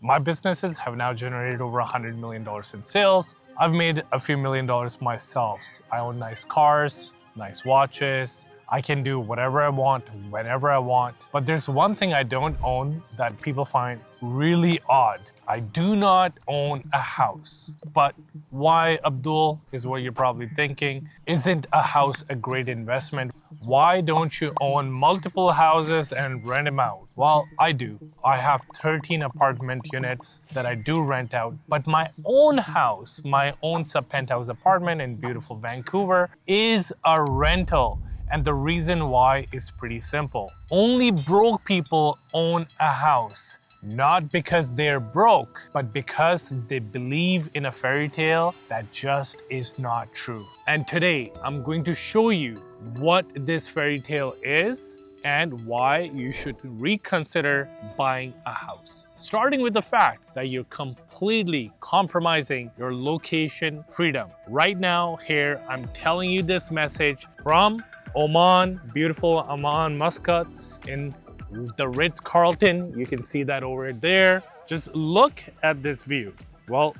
My businesses have now generated over $100 million in sales. I've made a few $1,000,000 myself. I own nice cars, nice watches. I can do whatever I want, whenever I want. But there's one thing I don't own that people find really odd. I do not own a house. But why, Abdul, is what you're probably thinking. Isn't a house a great investment? Why don't you own multiple houses and rent them out? Well, I do. I have 13 apartment units that I do rent out, but my own house, my own sub-penthouse apartment in beautiful Vancouver is a rental. And the reason why is pretty simple. Only broke people own a house. Not because they're broke, but because they believe in a fairy tale that just is not true. And today, I'm going to show you what this fairy tale is and why you should reconsider buying a house. Starting with the fact that you're completely compromising your location freedom. Right now, here, I'm telling you this message from Oman, beautiful Amman, Muscat, in the Ritz-Carlton. You can see that over there. Just look at this view. Well,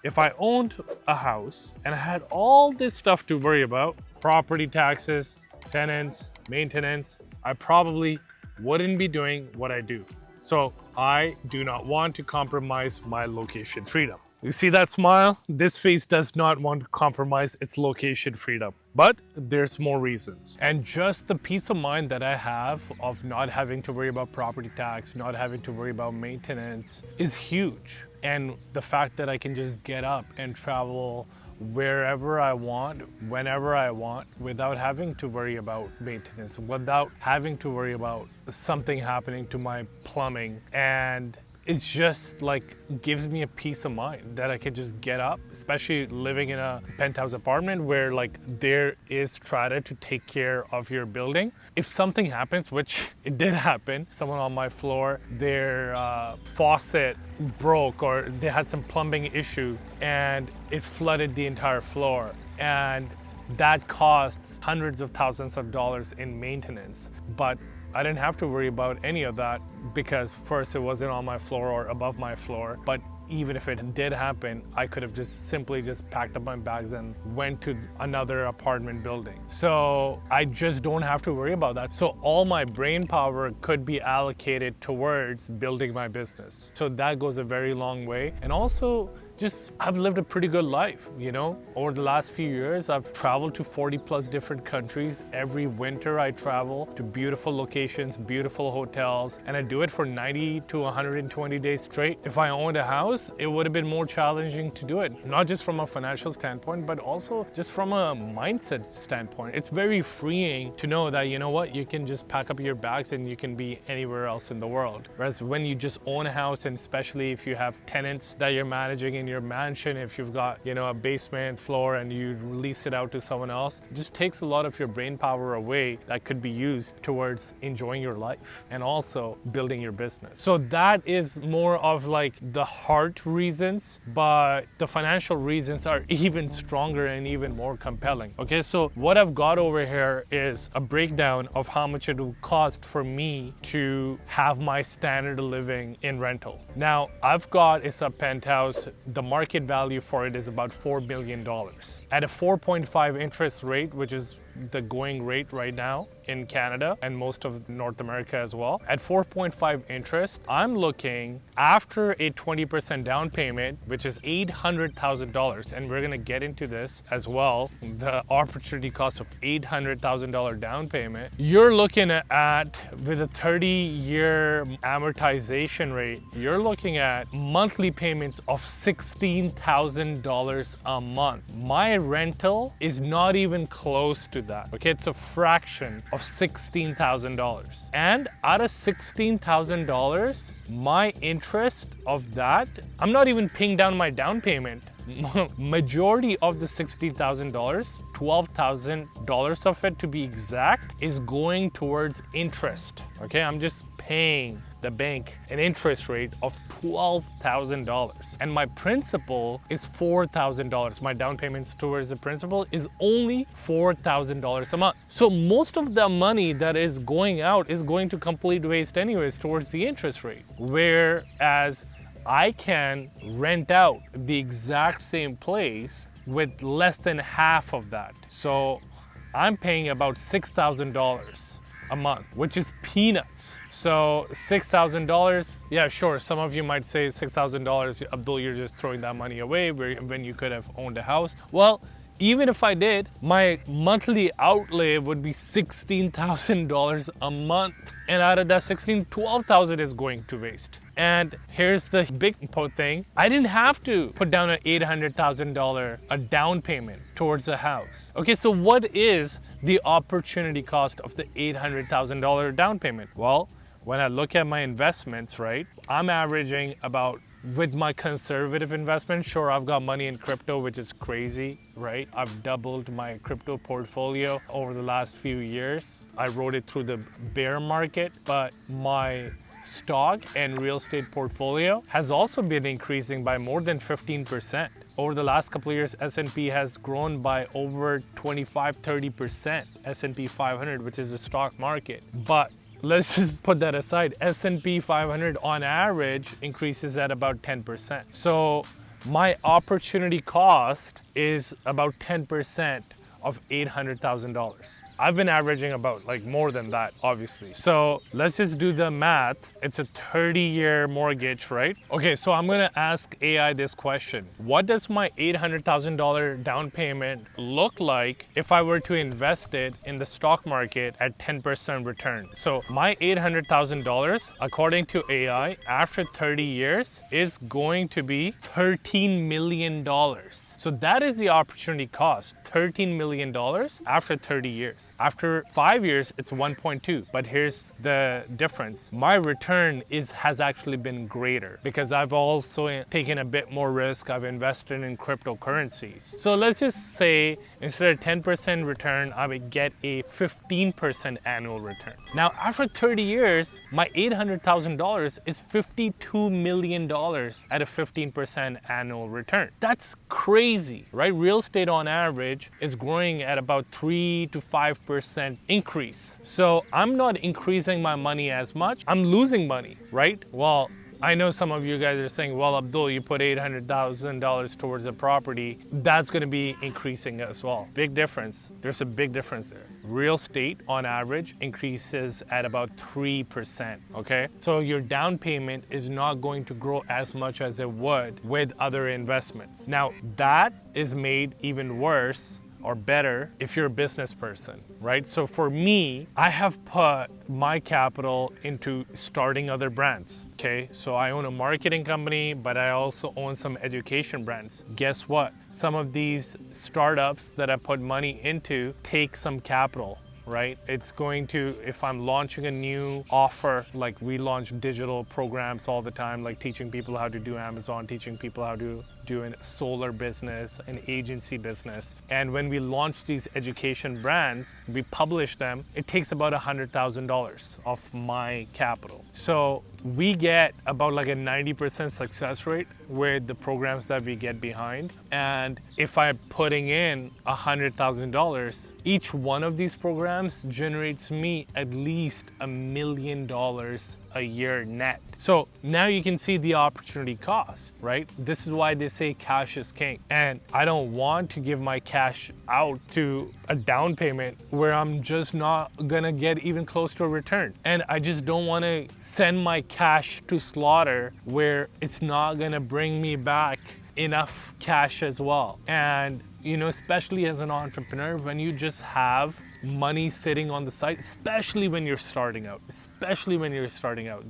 if I owned a house and I had all this stuff to worry about, property taxes, tenants, maintenance, I probably wouldn't be doing what I do. So I do not want to compromise my location freedom. You see that smile? This face does not want to compromise its location freedom. But there's more reasons. And just the peace of mind that I have of not having to worry about property tax, not having to worry about maintenance is huge. And the fact that I can just get up and travel wherever I want, whenever I want, without having to worry about maintenance, without having to worry about something happening to my plumbing. And it's just like gives me a peace of mind that I can just get up, especially living in a penthouse apartment where like there is strata to take care of your building. If something happens, which it did happen, someone on my floor, their faucet broke or they had some plumbing issue and it flooded the entire floor. And that costs hundreds of thousands of dollars in maintenance. But I didn't have to worry about any of that because first it wasn't on my floor or above my floor. But even if it did happen, I could have just simply just packed up my bags and went to another apartment building. So I just don't have to worry about that. So all my brain power could be allocated towards building my business. So that goes a very long way. And also, I've lived a pretty good life, you know? Over the last few years, I've traveled to 40 plus different countries. Every winter I travel to beautiful locations, beautiful hotels, and I do it for 90 to 120 days straight. If I owned a house, it would have been more challenging to do it. Not just from a financial standpoint, but also just from a mindset standpoint. It's very freeing to know that, you know what, you can just pack up your bags and you can be anywhere else in the world. Whereas when you just own a house, and especially if you have tenants that you're managing in your mansion, if you've got, you know, a basement floor and you lease it out to someone else, it just takes a lot of your brain power away that could be used towards enjoying your life and also building your business. So that is more of like the heart reasons, but the financial reasons are even stronger and even more compelling. Okay, so what I've got over here is a breakdown of how much it will cost for me to have my standard of living in rental. Now, I've got a sub-penthouse. The market value for it is about $4 million. At a 4.5 interest rate, which is the going rate right now in Canada and most of North America as well. At 4.5 interest, I'm looking after a 20% down payment, which is $800,000. And we're gonna get into this as well. The opportunity cost of $800,000 down payment. You're looking at, with a 30-year amortization rate, you're looking at monthly payments of $16,000 a month. My rental is not even close to that. Okay, it's a fraction of $16,000. And out of $16,000, my interest of that, I'm not even paying down my down payment. Majority of the $16,000, $12,000 of it to be exact, is going towards interest. Okay, I'm just paying the bank an interest rate of $12,000. And my principal is $4,000. My down payments towards the principal is only $4,000 a month. So most of the money that is going out is going to complete waste anyways towards the interest rate. Whereas I can rent out the exact same place with less than half of that. So I'm paying about $6,000 a month, which is peanuts. So $6,000, yeah, sure. Some of you might say $6,000, Abdul, you're just throwing that money away when you could have owned a house. Well, even if I did, my monthly outlay would be $16,000 a month. And out of that 16, 12,000 is going to waste. And here's the big thing. I didn't have to put down an $800,000 a down payment towards a house. Okay, so what is the opportunity cost of the $800,000 down payment? Well, when I look at my investments, right, I'm averaging about, with my conservative investment, sure, I've got money in crypto, which is crazy, right? I've doubled my crypto portfolio over the last few years. I rode it through the bear market, but my stock and real estate portfolio has also been increasing by more than 15%. Over the last couple of years, S&P has grown by over 25-30%, S&P 500, which is the stock market. But let's just put that aside. S&P 500 on average increases at about 10%. So my opportunity cost is about 10% of $800,000. I've been averaging about like more than that, obviously. So let's just do the math. It's a 30-year mortgage, right? Okay, so I'm gonna ask AI this question. What does my $800,000 down payment look like if I were to invest it in the stock market at 10% return? So my $800,000, according to AI, after 30 years is going to be $13 million. So that is the opportunity cost, $13 million after 30 years. After 5 years, it's 1.2. But here's the difference. My return has actually been greater because I've also taken a bit more risk. I've invested in cryptocurrencies. So let's just say instead of 10% return, I would get a 15% annual return. Now, after 30 years, my $800,000 is $52 million at a 15% annual return. That's crazy, right? Real estate on average is growing at about 3 to 5% increase. So I'm not increasing my money as much. I'm losing money, right? Well, I know some of you guys are saying, well, Abdul, you put $800,000 towards a property. That's going to be increasing as well. Big difference. There's a big difference there. Real estate on average increases at about 3%, okay? So your down payment is not going to grow as much as it would with other investments. Now, that is made even worse or better if you're a business person, right? So for me, I have put my capital into starting other brands, okay? So I own a marketing company, but I also own some education brands. Guess what? Some of these startups that I put money into take some capital, right? It's going to, if I'm launching a new offer, like we launch digital programs all the time, like teaching people how to do Amazon, teaching people how to do a solar business, an agency business. And when we launch these education brands, we publish them, it takes about $100,000 of my capital. So we get about like a 90% success rate with the programs that we get behind. And if I'm putting in $100,000, each one of these programs generates me at least $1 million a year net. So now you can see the opportunity cost, right? This is why they say cash is king. And I don't want to give my cash out to a down payment where I'm just not gonna get even close to a return. And I just don't want to send my cash to slaughter where it's not gonna bring me back enough cash as well. And you know, especially as an entrepreneur, when you just have money sitting on the side, especially when you're starting out,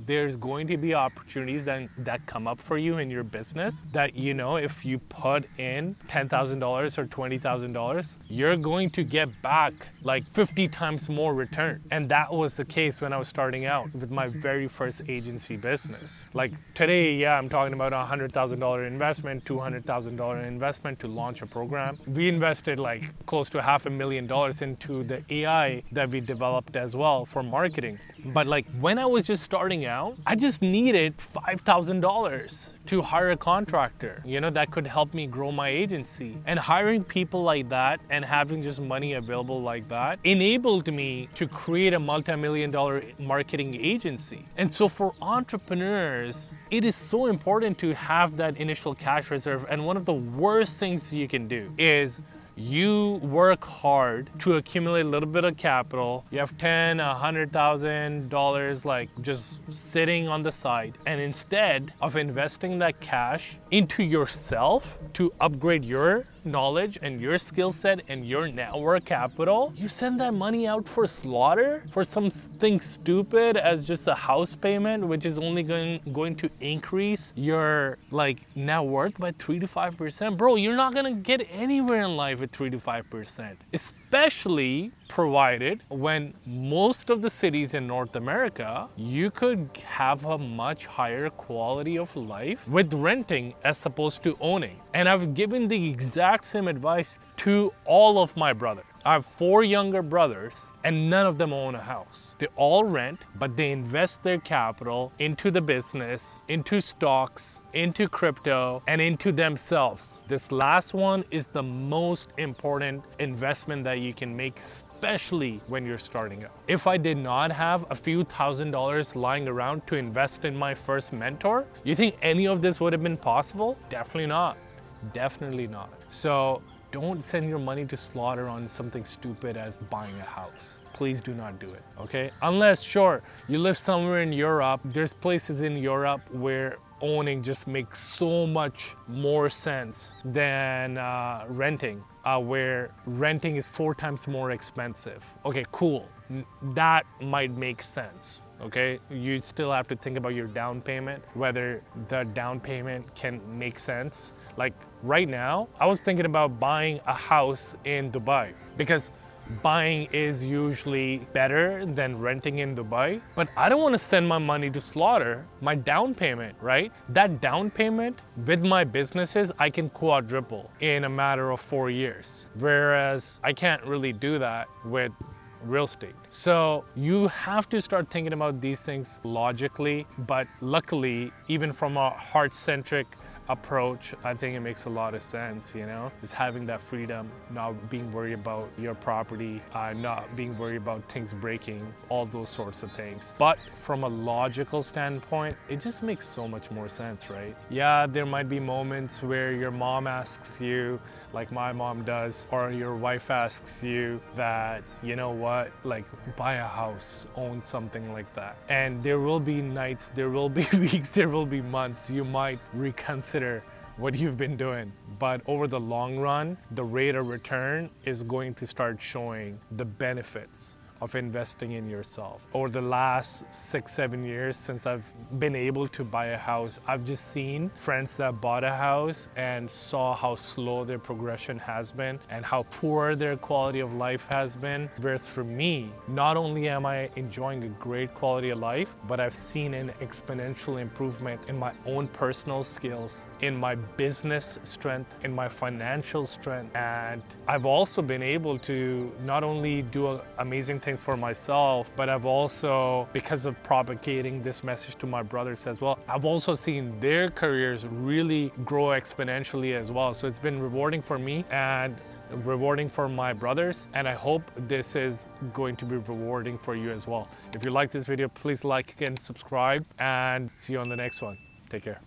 there's going to be opportunities that come up for you in your business that, you know, if you put in $10,000 or $20,000, you're going to get back like 50 times more return. And that was the case when I was starting out with my very first agency business. Like today, yeah, I'm talking about a $100,000 investment, $200,000 investment to launch a program. We invested like close to $500,000 into the AI that we developed as well for marketing. But like when I was just starting out, I just needed $5,000 to hire a contractor, that could help me grow my agency. And hiring people like that and having just money available like that enabled me to create a multi-million-dollar marketing agency. And so for entrepreneurs, it is so important to have that initial cash reserve. And one of the worst things you can do is you work hard to accumulate a little bit of capital. You have $10,000, $100,000 like just sitting on the side. And instead of investing that cash into yourself to upgrade your knowledge and your skill set and your network capital, you send that money out for slaughter for something stupid as just a house payment, which is only going to increase your net worth by 3 to 5%. Bro, you're not gonna get anywhere in life with 3 to 5%, especially provided when most of the cities in North America, you could have a much higher quality of life with renting as opposed to owning. And I've given the exact same advice to all of my brothers. I have 4 younger brothers and none of them own a house. They all rent, but they invest their capital into the business, into stocks, into crypto, and into themselves. This last one is the most important investment that you can make, especially when you're starting out. If I did not have a few $1,000s lying around to invest in my first mentor, you think any of this would have been possible? Definitely not. Definitely not. So don't send your money to slaughter on something stupid as buying a house. Please do not do it, okay? Unless, sure, you live somewhere in Europe. There's places in Europe where owning just makes so much more sense than renting, where renting is 4 times more expensive. Okay, cool. That might make sense. Okay, you still have to think about your down payment, whether the down payment can make sense. Like right now, I was thinking about buying a house in Dubai because buying is usually better than renting in Dubai, but I don't want to send my money to slaughter my down payment, right? That down payment with my businesses, I can quadruple in a matter of 4 years, whereas I can't really do that with real estate. So you have to start thinking about these things logically, but luckily, even from a heart-centric approach, I think it makes a lot of sense, just having that freedom, not being worried about your property, not being worried about things breaking, all those sorts of things. But from a logical standpoint, it just makes so much more sense, right? Yeah, there might be moments where your mom asks you, like my mom does, or your wife asks you that, buy a house, own something like that. And there will be nights, there will be weeks, there will be months you might reconsider what you've been doing. But over the long run, the rate of return is going to start showing the benefits of investing in yourself. Over the last 6-7 years since I've been able to buy a house, I've just seen friends that bought a house and saw how slow their progression has been and how poor their quality of life has been. Whereas for me, not only am I enjoying a great quality of life, but I've seen an exponential improvement in my own personal skills, in my business strength, in my financial strength. And I've also been able to not only do amazing things for myself, but I've also, because of propagating this message to my brothers as well, I've also seen their careers really grow exponentially as well. So it's been rewarding for me and rewarding for my brothers, and I hope this is going to be rewarding for you as well. If you like this video, please like and subscribe, and see you on the next one. Take care.